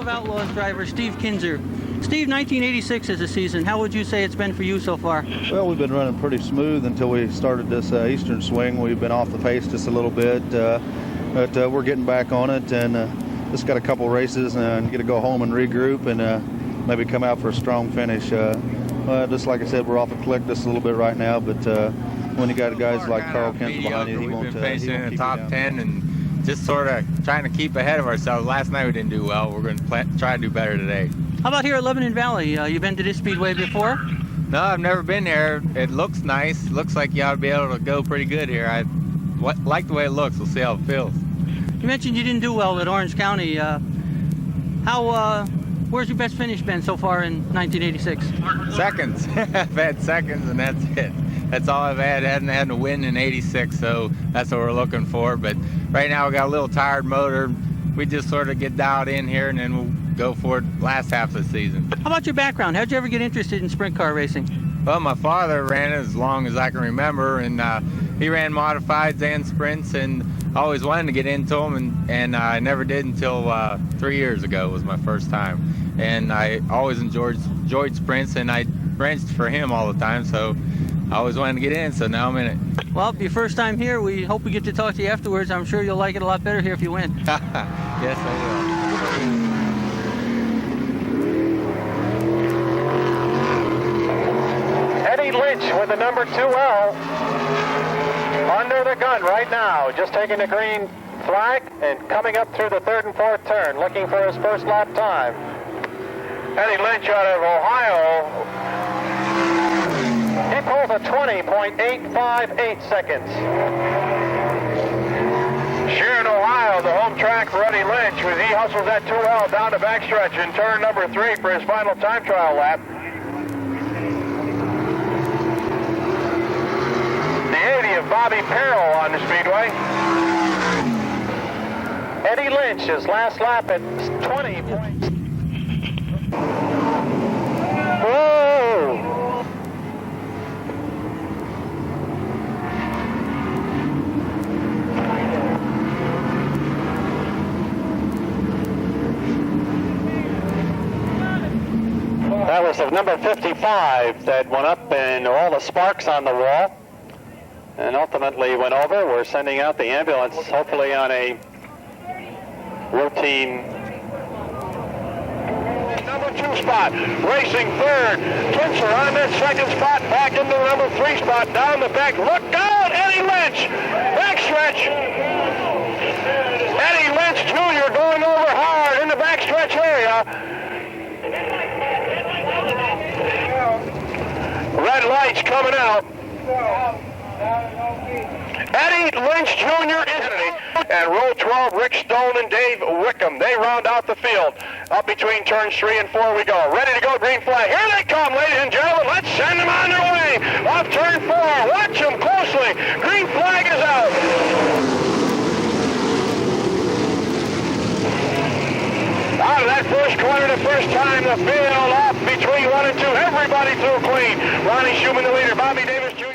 of Outlaws driver Steve Kinzer. Steve, 1986 is a season. How would you say it's been for you so far? Well, we've been running pretty smooth until we started this eastern swing. We've been off the pace just a little bit, but we're getting back on it, and just got a couple races and get to go home and regroup and maybe come out for a strong finish. Just like I said, we're off a click just a little bit right now, but when you got guys like Carl Kent behind you, he won't We've been finishing in the keep top you down. 10 and just sort of trying to keep ahead of ourselves. Last night we didn't do well. We're going to try to do better today. How about here at Lebanon Valley? You've been to this Speedway before? No, I've never been here. It looks nice. It looks like you ought to be able to go pretty good here. I like the way it looks. We'll see how it feels. You mentioned you didn't do well at Orange County. Where's your best finish been so far in 1986? Seconds. I've had seconds, and that's it. That's all I've had. I hadn't had a win in 86, so that's what we're looking for. But right now we got a little tired motor. We just sort of get dialed in here, and then we'll go for it last half of the season. How about your background? How'd you ever get interested in sprint car racing? Well, my father ran it as long as I can remember, and he ran modifieds and sprints, and I always wanted to get into them, and I never did until 3 years ago was my first time. And I always enjoyed sprints, and I raced for him all the time, so I always wanted to get in, so now I'm in it. Well, your first time here, we hope we get to talk to you afterwards. I'm sure you'll like it a lot better here if you win. Yes, I will. Eddie Lynch with the number 2L under the gun right now, just taking the green flag and coming up through the third and fourth turn, looking for his first lap time. Eddie Lynch out of Ohio, he pulls a 20.858 seconds. Sharon, Ohio, the home track for Eddie Lynch, as he hustles that 2L down the backstretch in turn number 3 for his final time trial lap. The 80 of Bobby Peril on the Speedway. Eddie Lynch, his last lap at 20 points. Whoa! That was the number 55 that went up and all the sparks on the wall and ultimately went over. We're sending out the ambulance, hopefully on a routine. Number 2 spot, racing third. Kinzer on that second spot, back into the number 3 spot, down the back. Look out, Eddie Lynch! Backstretch! Eddie Lynch Jr. going over hard in the backstretch area. Red lights coming out. Eddie Lynch Jr. and row 12, Rick Stone and Dave Wickham. They round out the field. Up between turns 3 and 4 we go. Ready to go, green flag. Here they come, ladies and gentlemen. Let's send them on their way. Off turn 4. Watch them closely. Green flag is out. Out of that first corner, the first time the field off between 1 and 2. Everybody through clean. Ronnie Schumann, the leader. Bobby Davis Jr.